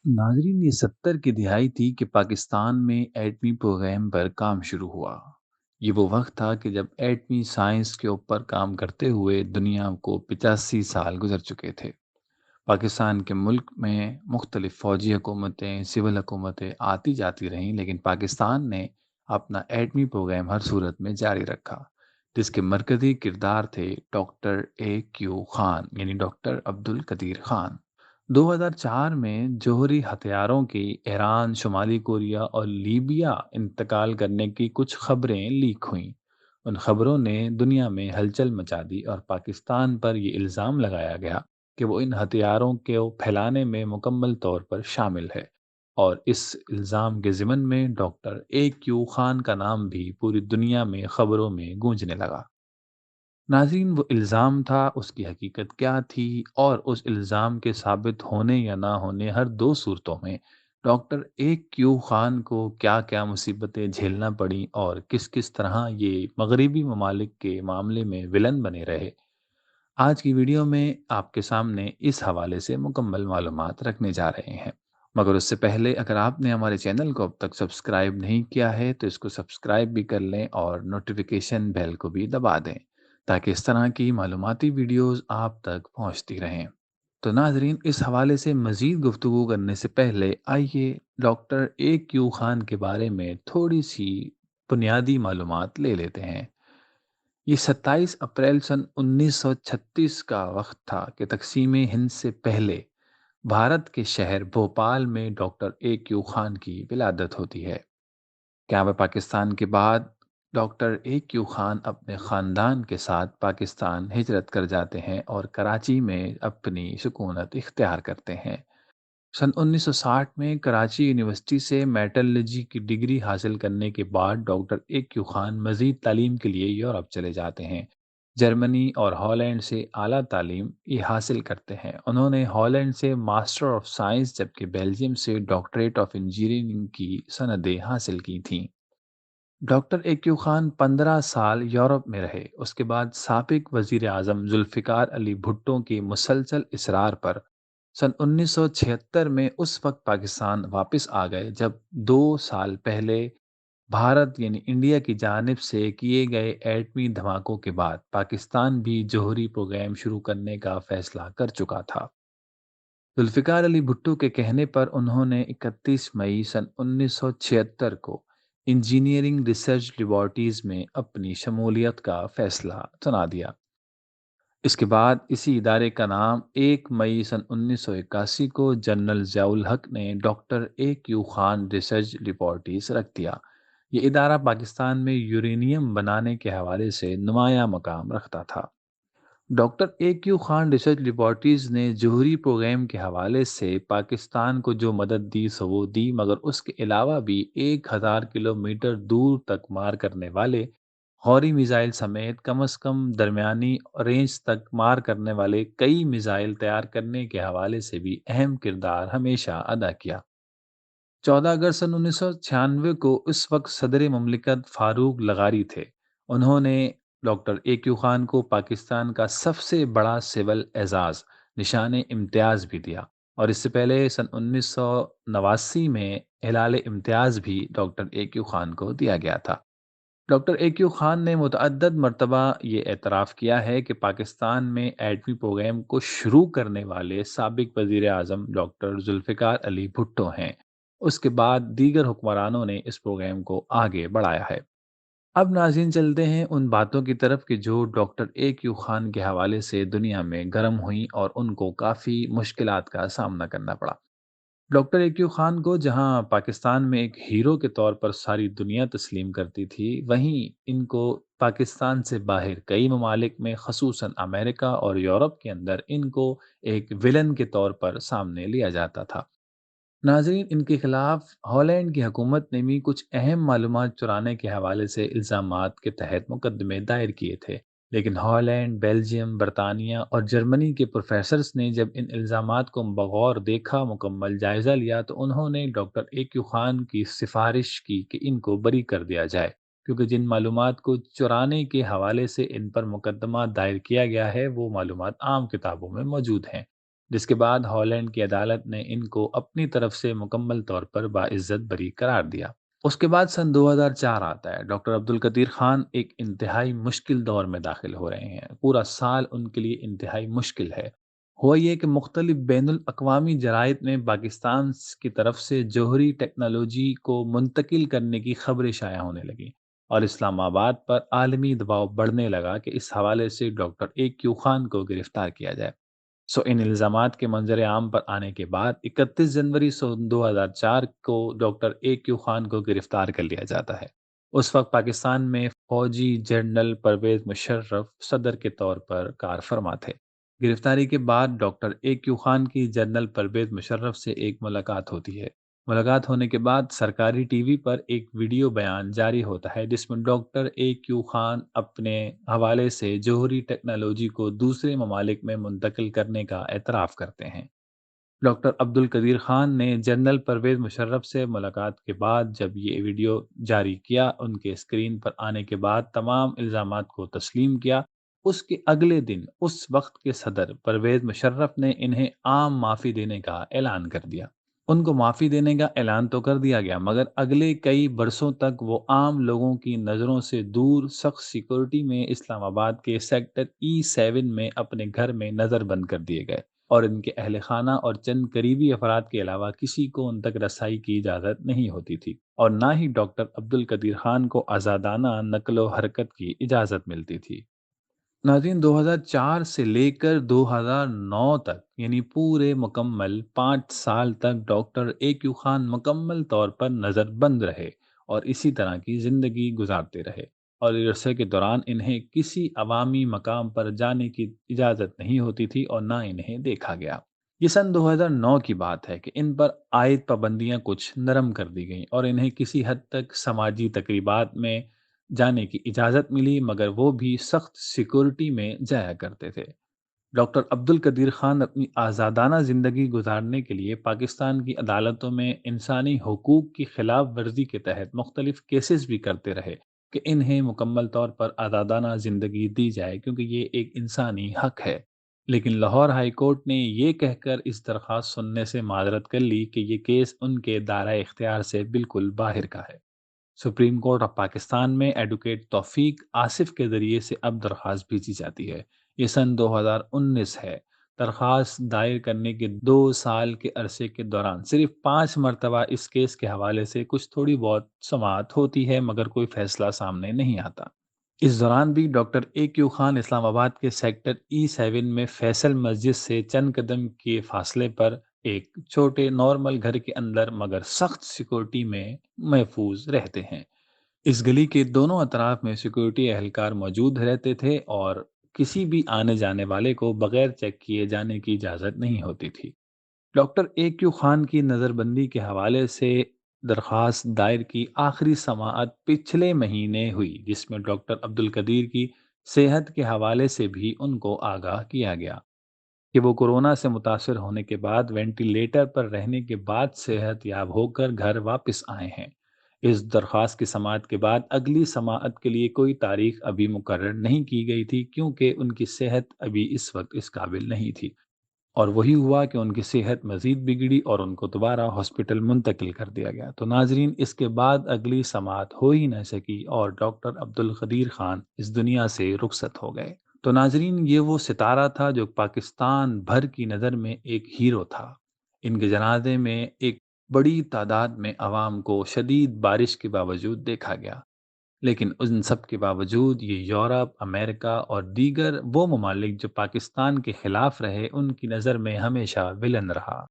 नाजरीन, ये 70 की दिहाई थी कि पाकिस्तान में एटमी प्रोग्राम पर काम शुरू हुआ। ये वो वक्त था कि जब एटमी साइंस के ऊपर काम करते हुए दुनिया को 85 साल गुजर चुके थे। पाकिस्तान के मुल्क में मुख्तलिफ फ़ौजी हुकूमतें, सिविल हुकूमतें आती जाती रहीं, लेकिन पाकिस्तान ने अपना एटमी प्रोग्राम हर सूरत में जारी रखा, जिसके मरकज़ी किरदार थे डॉक्टर ए क्यू खान, यानी डॉक्टर अब्दुल कदीर खान। 2004 में जौहरी हथियारों की ईरान, शुमाली कोरिया और लीबिया इंतकाल करने की कुछ खबरें लीक हुईं। उन खबरों ने दुनिया में हलचल मचा दी और पाकिस्तान पर ये इल्ज़ाम लगाया गया कि वो इन हथियारों को फैलाने में मुकम्मल तौर पर शामिल है। और इस इल्ज़ाम के ज़िमन में डॉक्टर ए क्यू खान का नाम भी पूरी दुनिया में खबरों में गूंजने लगा। नाज़रीन, वो इल्ज़ाम था, उसकी हकीकत क्या थी और उस इल्ज़ाम के साबित होने या ना होने हर दो सूरतों में डॉक्टर ए क्यू खान को क्या-क्या मुसीबतें झेलना पड़ी और किस-किस तरह ये मगरबी ममालिक के मामले में विलन बने रहे। आज की वीडियो में आपके सामने इस हवाले से मुकम्मल मालूमात रखने जा रहे हैं। मगर उससे पहले अगर आपने हमारे चैनल को अब तक सब्सक्राइब नहीं किया है तो इसको सब्सक्राइब भी कर लें और नोटिफिकेशन बेल को भी दबा दें, ताकि इस तरह की मालूमाती वीडियोस आप तक पहुंचती रहें। तो नाजरीन, इस हवाले से मज़ीद गुफ्तगू करने से पहले आइए डॉक्टर ए क्यू खान के बारे में थोड़ी सी बुनियादी मालूमात ले लेते हैं। ये 27 अप्रैल सन 1936 का वक्त था कि तकसीम हिंद से पहले भारत के शहर भोपाल में डॉक्टर ए क्यू खान की विलादत होती है। क्या वह पाकिस्तान के बाद डॉक्टर ए क्यू खान अपने ख़ानदान के साथ पाकिस्तान हिजरत कर जाते हैं और कराची में अपनी सुकूनत इख्तियार करते हैं। सन 1960 में कराची यूनिवर्सिटी से मेटलर्जी की डिग्री हासिल करने के बाद डॉक्टर ए क्यू खान मज़ीद तालीम के लिए यूरोप चले जाते हैं। जर्मनी और हॉलैंड से आला तालीम ये हासिल करते हैं। उन्होंने हॉलैंड से मास्टर ऑफ साइंस जबकि बेल्जियम से डॉक्टरेट ऑफ इंजीनियरिंग की सनदें हासिल की थीं। डॉक्टर ए क्यू खान 15 साल यूरोप में रहे। उसके बाद साबिक वजीर आजम जुल्फ़िकार अली भुट्टो के मुसलसल इसरार पर सन 1976 में उस वक्त पाकिस्तान वापस आ गए जब 2 साल पहले भारत यानी इंडिया की जानिब से किए गए एटमी धमाकों के बाद पाकिस्तान भी जौहरी प्रोग्राम शुरू करने का फैसला कर चुका था। जुल्फ़िकार अली भुट्टो के कहने पर उन्होंने 31 मई सन 1976 को इंजीनियरिंग रिसर्च लेबॉर्टरीज में अपनी शमूलियत का फैसला सुना दिया। इसके बाद इसी इदारे का नाम 1 मई सन 1981 को जनरल ज़ियाउल हक ने doctor A Q Khan research laboratories रख दिया। ये इदारा पाकिस्तान में यूरेनियम बनाने के हवाले से नुमाया मकाम रखता था। Doctor A Q Khan research laboratories ने जौहरी प्रोग्राम के हवाले से पाकिस्तान को जो मदद दी सो वो दी, मगर उसके अलावा भी 1000 किलोमीटर दूर तक मार करने वाले गौरी मिसाइल समेत कम अज़ कम दरमियानी रेंज तक मार करने वाले कई मिसाइल तैयार करने के हवाले से भी अहम किरदार हमेशा अदा किया। 14 अगस्त सन 1996 को उस वक्त सदर ममलिकत फारूक लगारी थे। उन्होंने डॉक्टर ए क्यू खान को पाकिस्तान का सबसे बड़ा सिविल एजाज़ निशान इम्तियाज़ भी दिया, और इससे पहले सन 1989 में हिलाल इम्तियाज़ भी डॉक्टर ए क्यू खान को दिया गया था। डॉक्टर ए क्यू खान ने मुतअद्दद मरतबा ये एतराफ़ किया है कि पाकिस्तान में एटमी प्रोग्राम को शुरू करने वाले साबिक वज़ीर आज़म डॉक्टर जुल्फ़िकार अली भुट्टो हैं। उसके बाद दीगर हुक्मरानों ने इस प्रोग्राम को आगे बढ़ाया है। अब नाज़रीन, चलते हैं उन बातों की तरफ कि जो डॉक्टर ए क्यू खान के हवाले से दुनिया में गर्म हुई और उनको काफ़ी मुश्किलात का सामना करना पड़ा। डॉक्टर ए क्यू खान को जहां पाकिस्तान में एक हीरो के तौर पर सारी दुनिया तस्लीम करती थी, वहीं इनको पाकिस्तान से बाहर कई ममालिक में, खसूसन अमेरिका और यूरोप के अंदर, इनको एक विलन के तौर पर सामने लिया जाता था। नाज़रीन, इनके खिलाफ हॉलैंड की हुकूमत ने भी कुछ अहम मालूमात चुराने के हवाले से इल्ज़ामात के तहत मुकदमे दायर किए थे, लेकिन हॉलैंड, बेल्जियम, बरतानिया और जर्मनी के प्रोफेसर्स ने जब इन इल्ज़ामात को बगौर देखा, मुकम्मल जायज़ा लिया, तो उन्होंने डॉक्टर ए क्यू खान की सिफारिश की कि इनको बरी कर दिया जाए, क्योंकि जिन मालूमात को चुराने के हवाले से इन पर मुकदमा दायर किया गया है वो मालूमात आम किताबों में मौजूद हैं। جس کے بعد ہالینڈ کی عدالت نے ان کو اپنی طرف سے مکمل طور پر باعزت بری قرار دیا۔ اس کے بعد سن 2004 آتا ہے۔ ڈاکٹر عبدالقدیر خان ایک انتہائی مشکل دور میں داخل ہو رہے ہیں۔ پورا سال ان کے لیے انتہائی مشکل ہے۔ ہوا یہ کہ مختلف بین الاقوامی جرائد میں پاکستان کی طرف سے جوہری ٹیکنالوجی کو منتقل کرنے کی خبریں شائع ہونے لگیں اور اسلام آباد پر عالمی دباؤ بڑھنے لگا کہ اس حوالے سے ڈاکٹر اے کیو خان کو گرفتار کیا جائے۔ ان الزامات کے منظر عام پر آنے کے بعد 31 جنوری 2004 کو ڈاکٹر اے کیو خان کو گرفتار کر لیا جاتا ہے۔ اس وقت پاکستان میں فوجی جنرل پرویز مشرف صدر کے طور پر کار فرما تھے۔ گرفتاری کے بعد ڈاکٹر اے کیو خان کی جنرل پرویز مشرف سے ایک ملاقات ہوتی ہے۔ ملاقات ہونے کے بعد سرکاری ٹی وی پر ایک ویڈیو بیان جاری ہوتا ہے جس میں ڈاکٹر اے کیو خان اپنے حوالے سے جوہری ٹیکنالوجی کو دوسرے ممالک میں منتقل کرنے کا اعتراف کرتے ہیں۔ ڈاکٹر عبدالقدیر خان نے جنرل پرویز مشرف سے ملاقات کے بعد جب یہ ویڈیو جاری کیا، ان کے اسکرین پر آنے کے بعد تمام الزامات کو تسلیم کیا۔ اس کے اگلے دن اس وقت کے صدر پرویز مشرف نے انہیں عام معافی دینے کا اعلان کر دیا۔ ان کو معافی دینے کا اعلان تو کر دیا گیا، مگر اگلے کئی برسوں تک وہ عام لوگوں کی نظروں سے دور سخت سیکورٹی میں اسلام آباد کے سیکٹر E7 میں اپنے گھر میں نظر بند کر دیے گئے اور ان کے اہل خانہ اور چند قریبی افراد کے علاوہ کسی کو ان تک رسائی کی اجازت نہیں ہوتی تھی، اور نہ ہی ڈاکٹر عبدالقدیر خان کو آزادانہ نقل و حرکت کی اجازت ملتی تھی۔ ناظرین، 2004 سے لے کر 2009 تک یعنی پورے مکمل 5 سال تک ڈاکٹر اے کیو خان مکمل طور پر نظر بند رہے اور اسی طرح کی زندگی گزارتے رہے، اور اس عرصے کے دوران انہیں کسی عوامی مقام پر جانے کی اجازت نہیں ہوتی تھی اور نہ انہیں دیکھا گیا۔ یہ سن 2009 کی بات ہے کہ ان پر عائد پابندیاں کچھ نرم کر دی گئیں اور انہیں کسی حد تک سماجی تقریبات میں جانے کی اجازت ملی، مگر وہ بھی سخت سیکورٹی میں جایا کرتے تھے۔ ڈاکٹر عبدالقدیر خان اپنی آزادانہ زندگی گزارنے کے لیے پاکستان کی عدالتوں میں انسانی حقوق کی خلاف ورزی کے تحت مختلف کیسز بھی کرتے رہے کہ انہیں مکمل طور پر آزادانہ زندگی دی جائے، کیونکہ یہ ایک انسانی حق ہے۔ لیکن لاہور ہائی کورٹ نے یہ کہہ کر اس درخواست سننے سے معذرت کر لی کہ یہ کیس ان کے دائرہ اختیار سے بالکل باہر کا ہے۔ سپریم کورٹ آف پاکستان میں ایڈوکیٹ توفیق آصف کے ذریعے سے اب درخواست بھیجی جاتی ہے۔ یہ سن 2019 ہے۔ درخواست دائر کرنے کے 2 سال کے عرصے کے دوران صرف 5 مرتبہ اس کیس کے حوالے سے کچھ تھوڑی بہت سماعت ہوتی ہے، مگر کوئی فیصلہ سامنے نہیں آتا۔ اس دوران بھی ڈاکٹر اے کیو خان اسلام آباد کے سیکٹر E7 میں فیصل مسجد سے چند قدم کے فاصلے پر ایک چھوٹے نارمل گھر کے اندر مگر سخت سیکورٹی میں محفوظ رہتے ہیں۔ اس گلی کے دونوں اطراف میں سیکورٹی اہلکار موجود رہتے تھے اور کسی بھی آنے جانے والے کو بغیر چیک کیے جانے کی اجازت نہیں ہوتی تھی۔ ڈاکٹر اے کیو خان کی نظر بندی کے حوالے سے درخواست دائر کی آخری سماعت پچھلے مہینے ہوئی، جس میں ڈاکٹر عبدالقدیر کی صحت کے حوالے سے بھی ان کو آگاہ کیا گیا کہ وہ کورونا سے متاثر ہونے کے بعد وینٹیلیٹر پر رہنے کے بعد صحت یاب ہو کر گھر واپس آئے ہیں۔ اس درخواست کی سماعت کے بعد اگلی سماعت کے لیے کوئی تاریخ ابھی مقرر نہیں کی گئی تھی، کیونکہ ان کی صحت ابھی اس وقت اس قابل نہیں تھی، اور وہی ہوا کہ ان کی صحت مزید بگڑی اور ان کو دوبارہ ہاسپٹل منتقل کر دیا گیا۔ تو ناظرین، اس کے بعد اگلی سماعت ہو ہی نہ سکی اور ڈاکٹر عبدالقدیر خان اس دنیا سے رخصت ہو گئے۔ تو ناظرین، یہ وہ ستارہ تھا جو پاکستان بھر کی نظر میں ایک ہیرو تھا۔ ان کے جنازے میں ایک بڑی تعداد میں عوام کو شدید بارش کے باوجود دیکھا گیا، لیکن ان سب کے باوجود یہ یورپ، امریکہ اور دیگر وہ ممالک جو پاکستان کے خلاف رہے، ان کی نظر میں ہمیشہ ولن رہا۔